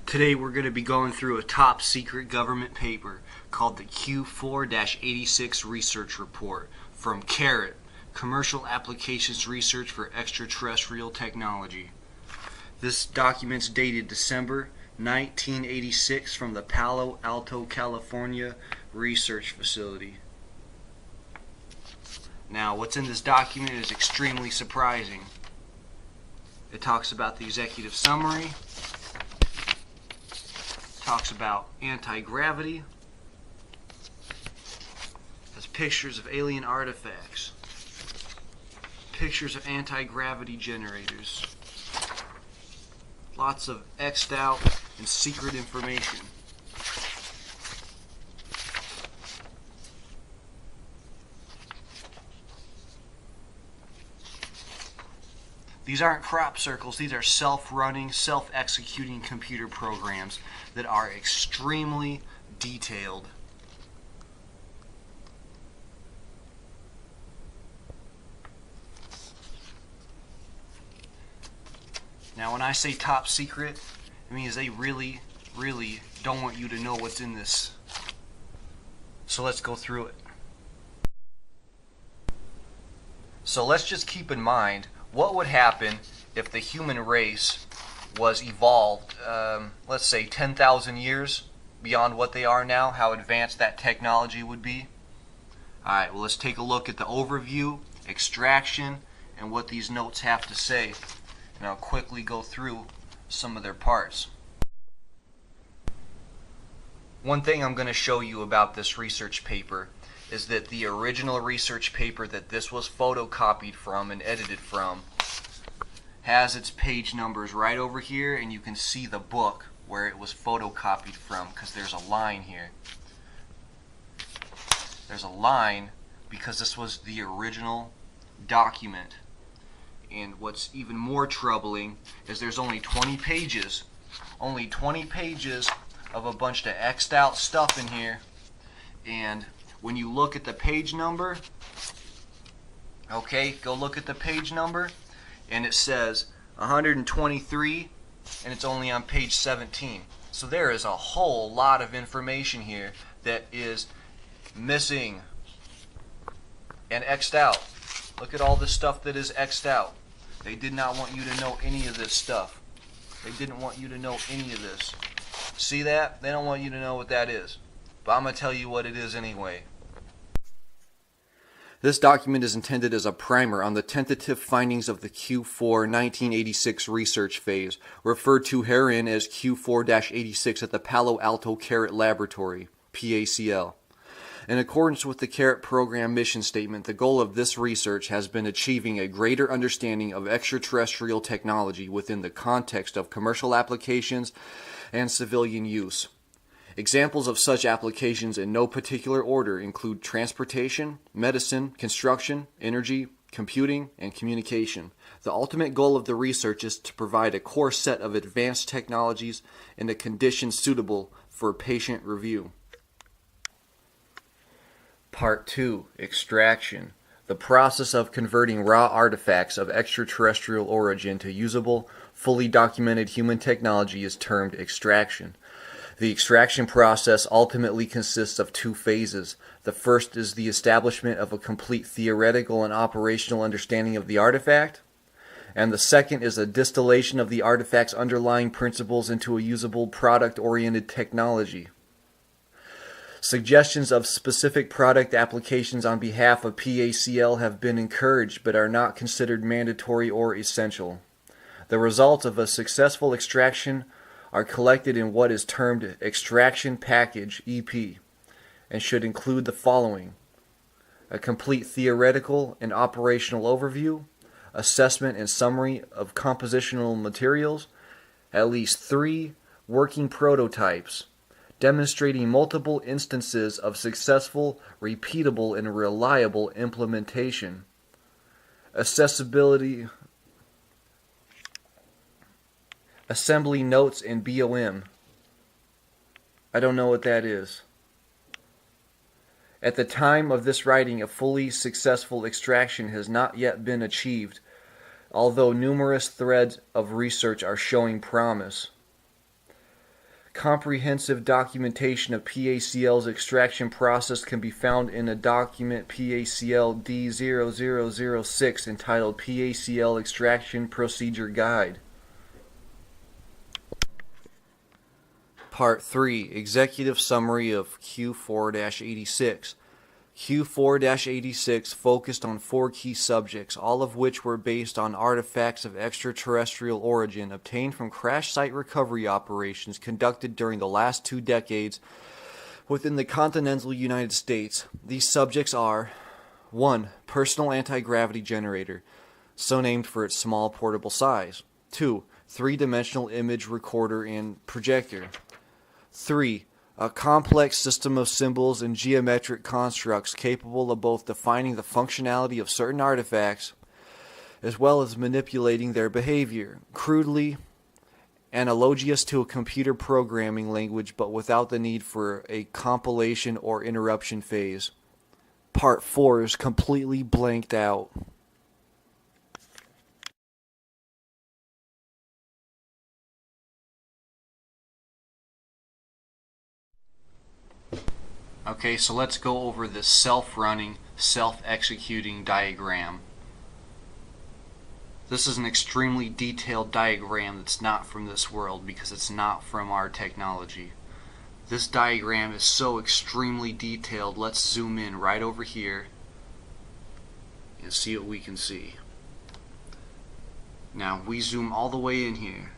Today we're going to be going through a top secret government paper called the Q4-86 Research Report from CARET, Commercial Applications Research for Extraterrestrial Technology. This document's dated December 1986 from the Palo Alto, California Research Facility. Now, what's in this document is extremely surprising. It talks about the executive summary, talks about anti-gravity, has pictures of alien artifacts, pictures of anti-gravity generators, lots of X'd out and secret information. These aren't crop circles, these are self-running, self-executing computer programs that are extremely detailed. Now when I say top secret, it means they really don't want you to know what's in this. So let's go through it. So let's just keep in mind, what would happen if the human race was evolved, let's say 10,000 years beyond what they are now, how advanced that technology would be? Alright, well let's take a look at the overview, extraction, and what these notes have to say. And I'll quickly go through some of their parts. One thing I'm going to show you about this research paper is that the original research paper that this was photocopied from and edited from has its page numbers right over here, and you can see the book where it was photocopied from because there's a line here. There's a line because this was the original document. And what's even more troubling is there's only 20 pages. Only 20 pages of a bunch of X'd out stuff in here. And when you look at the page number, okay, go look at the page number, and it says 123, and it's only on page 17. So there is a whole lot of information here that is missing and X'd out. Look at all the stuff that is X'd out. They did not want you to know any of this stuff. They didn't want you to know any of this. See that? They don't want you to know what that is. But I'm going to tell you what it is anyway. This document is intended as a primer on the tentative findings of the Q4 1986 research phase, referred to herein as Q4-86 at the Palo Alto CARET Laboratory, PACL. In accordance with the CARET program mission statement, the goal of this research has been achieving a greater understanding of extraterrestrial technology within the context of commercial applications and civilian use. Examples of such applications in no particular order include transportation, medicine, construction, energy, computing, and communication. The ultimate goal of the research is to provide a core set of advanced technologies in a condition suitable for patient review. Part 2. Extraction. The process of converting raw artifacts of extraterrestrial origin to usable, fully documented human technology is termed extraction. The extraction process ultimately consists of two phases. The first is the establishment of a complete theoretical and operational understanding of the artifact, and the second is a distillation of the artifact's underlying principles into a usable product-oriented technology. Suggestions of specific product applications on behalf of PACL have been encouraged but are not considered mandatory or essential. The results of a successful extraction are collected in what is termed Extraction Package EP and should include the following: a complete theoretical and operational overview, assessment and summary of compositional materials, at least 3 working prototypes, demonstrating multiple instances of successful, repeatable, and reliable implementation, accessibility, assembly notes, and BOM. I don't know what that is. At the time of this writing, a fully successful extraction has not yet been achieved, although numerous threads of research are showing promise. Comprehensive documentation of PACL's extraction process can be found in a document PACL D0006 entitled PACL Extraction Procedure Guide. Part 3. Executive Summary of Q4-86. Q4-86 focused on 4 key subjects, all of which were based on artifacts of extraterrestrial origin obtained from crash site recovery operations conducted during the last 2 decades within the continental United States. These subjects are 1. Personal anti-gravity generator, so named for its small portable size. 2. 3-dimensional image recorder and projector. 3. A complex system of symbols and geometric constructs capable of both defining the functionality of certain artifacts as well as manipulating their behavior, crudely analogous to a computer programming language but without the need for a compilation or interruption phase. Part 4 is completely blanked out. Okay, so let's go over this self-running, self-executing diagram. This is an extremely detailed diagram that's not from this world because it's not from our technology. This diagram is so extremely detailed. Let's zoom in right over here and see what we can see. Now, we zoom all the way in here.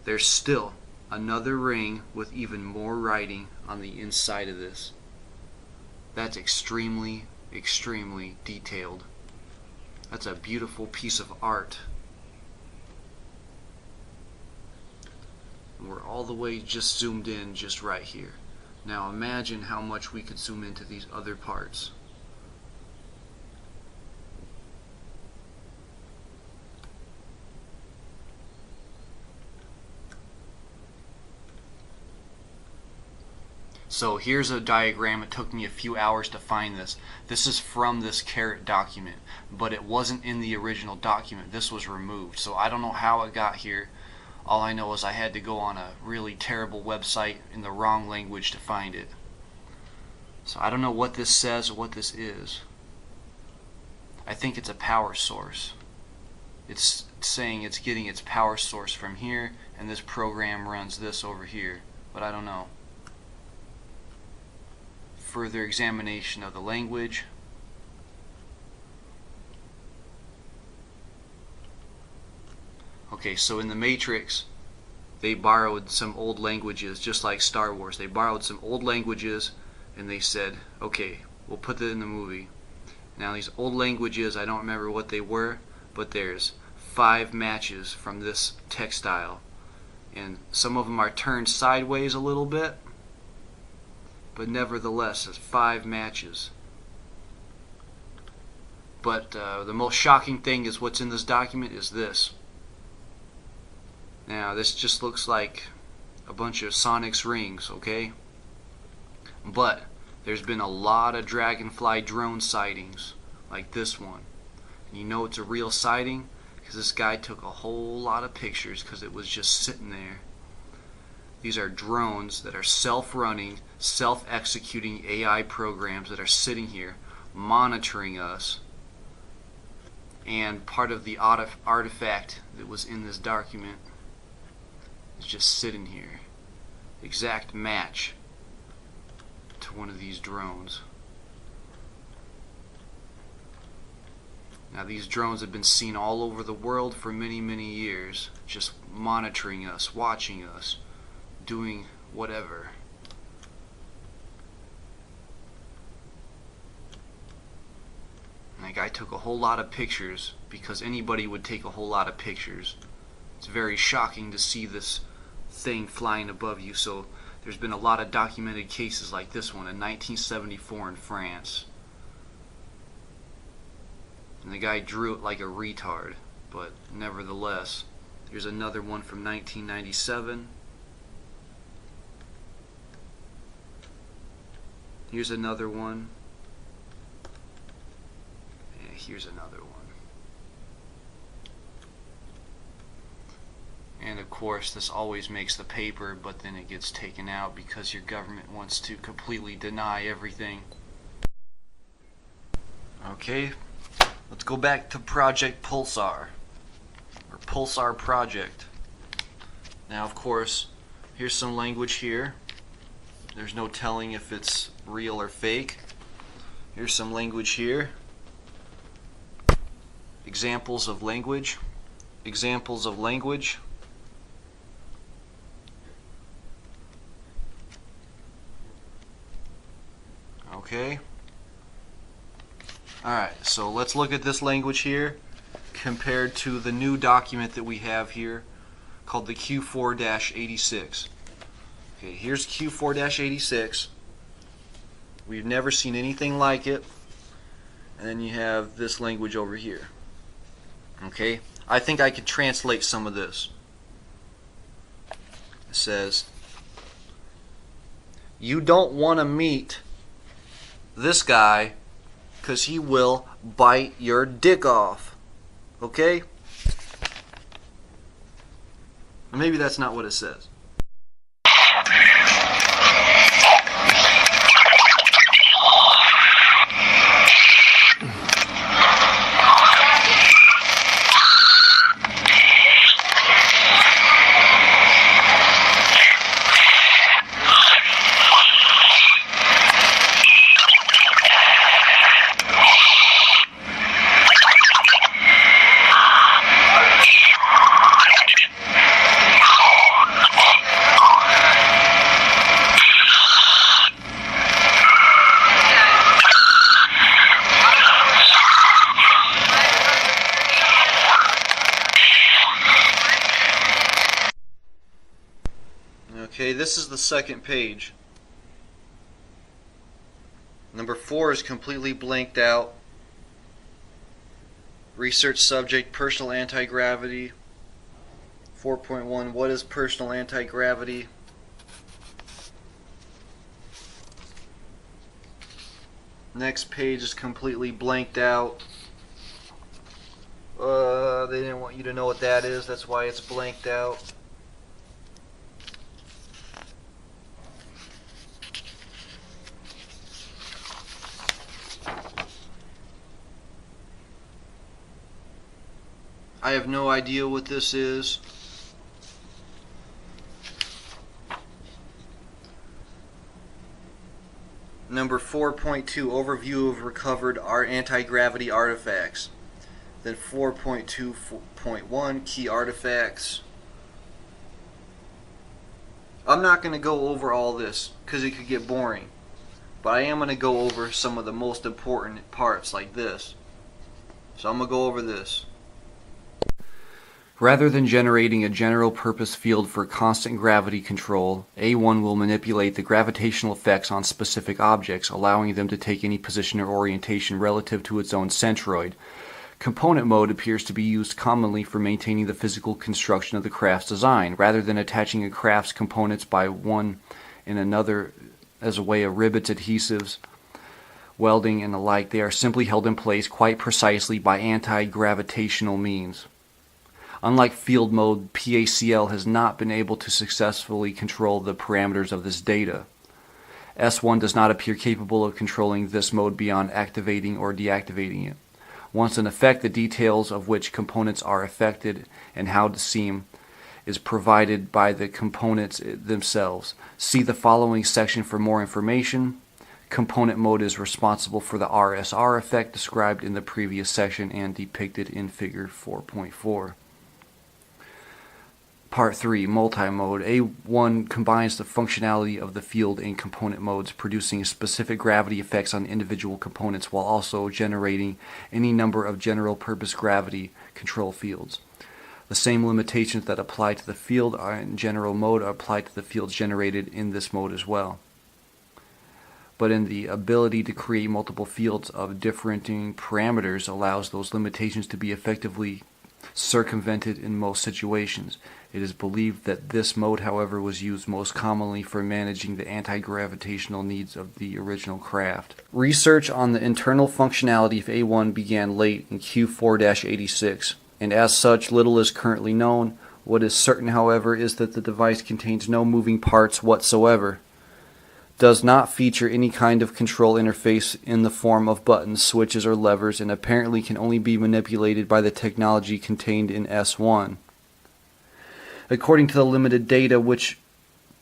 There's still another ring with even more writing on the inside of this. That's extremely, extremely detailed. That's a beautiful piece of art. And we're all the way just zoomed in just right here. Now imagine how much we could zoom into these other parts. So here's a diagram. It took me a few hours to find this. This is from this Carrot document, but it wasn't in the original document. This was removed. So I don't know how it got here. All I know is I had to go on a really terrible website in the wrong language to find it. So I don't know what this says or what this is. I think it's a power source. It's saying it's getting its power source from here, and this program runs this over here, but I don't know. Further examination of the language. Okay, so in the Matrix, they borrowed some old languages, just like Star Wars. They borrowed some old languages and they said, okay, we'll put that in the movie. Now these old languages, I don't remember what they were, but there's 5 matches from this textile. And some of them are turned sideways a little bit, but nevertheless, it's 5 matches. But the most shocking thing is what's in this document is this. Now, this just looks like a bunch of Sonic's rings, okay? But there's been a lot of Dragonfly drone sightings, like this one. And you know it's a real sighting because this guy took a whole lot of pictures because it was just sitting there. These are drones that are self-running, self-executing AI programs that are sitting here monitoring us. And part of the artifact that was in this document is just sitting here. Exact match to one of these drones. Now these drones have been seen all over the world for many, many years, just monitoring us, watching us, doing whatever. And that guy took a whole lot of pictures because anybody would take a whole lot of pictures. It's very shocking to see this thing flying above you. So there's been a lot of documented cases like this one in 1974 in France. And the guy drew it like a retard, but nevertheless. Here's another one from 1997. Here's another one. And here's another one. And of course this always makes the paper, but then it gets taken out because your government wants to completely deny everything. Okay, let's go back to Project Pulsar, or Pulsar Project. Now of course, here's some language here. There's no telling if it's real or fake. Here's some language here. Examples of language. Examples of language. Okay. Alright, so let's look at this language here compared to the new document that we have here called the Q4-86. Okay, here's Q4-86. We've never seen anything like it. And then you have this language over here. Okay, I think I could translate some of this. It says, you don't want to meet this guy because he will bite your dick off. Okay? Maybe that's not what it says. Okay, this is the second page. Number 4 is completely blanked out. Research subject, personal anti-gravity. 4.1, what is personal anti-gravity? Next page is completely blanked out. They didn't want you to know what that is, that's why it's blanked out. I have no idea what this is. Number 4.2, overview of recovered anti-gravity artifacts. Then 4.2.1, key artifacts. I'm not going to go over all this because it could get boring. But I am going to go over some of the most important parts like this. So I'm going to go over this. Rather than generating a general purpose field for constant gravity control, A1 will manipulate the gravitational effects on specific objects, allowing them to take any position or orientation relative to its own centroid. Component mode appears to be used commonly for maintaining the physical construction of the craft's design, rather than attaching a craft's components by one and another as a way of rivets, adhesives, welding, and the like. They are simply held in place quite precisely by anti-gravitational means. Unlike field mode, PACL has not been able to successfully control the parameters of this data. S1 does not appear capable of controlling this mode beyond activating or deactivating it. Once in effect, the details of which components are affected and how to seam is provided by the components themselves. See the following section for more information. Component mode is responsible for the RSR effect described in the previous section and depicted in figure 4.4. Part 3, multi-mode. A1 combines the functionality of the field and component modes, producing specific gravity effects on individual components while also generating any number of general-purpose gravity control fields. The same limitations that apply to the field in general mode apply to the fields generated in this mode as well. But in the ability to create multiple fields of differing parameters allows those limitations to be effectively circumvented in most situations. It is believed that this mode, however, was used most commonly for managing the anti-gravitational needs of the original craft. Research on the internal functionality of A1 began late in Q4-86, and as such, little is currently known. What is certain, however, is that the device contains no moving parts whatsoever, does not feature any kind of control interface in the form of buttons, switches, or levers, and apparently can only be manipulated by the technology contained in S1. According to the limited data which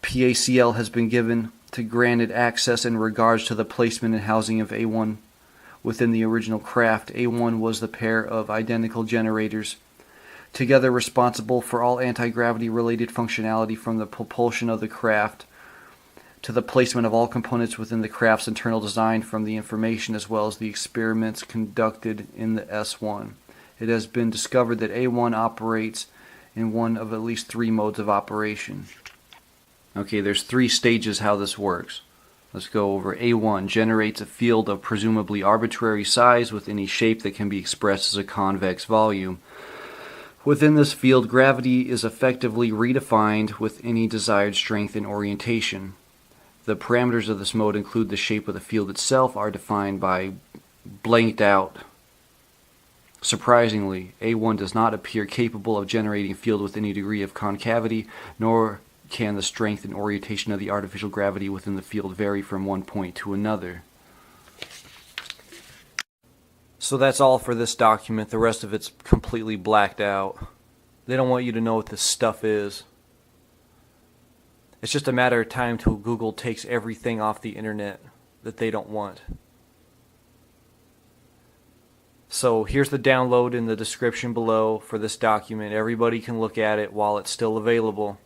PACL has been given to granted access in regards to the placement and housing of A1 within the original craft, A1 was the pair of identical generators, together responsible for all anti-gravity related functionality from the propulsion of the craft to the placement of all components within the craft's internal design from the information as well as the experiments conducted in the S1. It has been discovered that A1 operates in one of at least 3 modes of operation. Okay, there's 3 stages how this works. Let's go over. A1 generates a field of presumably arbitrary size with any shape that can be expressed as a convex volume. Within this field, gravity is effectively redefined with any desired strength and orientation. The parameters of this mode include the shape of the field itself are defined by blanked out. Surprisingly, A1 does not appear capable of generating a field with any degree of concavity, nor can the strength and orientation of the artificial gravity within the field vary from one point to another. So that's all for this document. The rest of it's completely blacked out. They don't want you to know what this stuff is. It's just a matter of time till Google takes everything off the internet that they don't want. So here's the download in the description below for this document. Everybody can look at it while it's still available.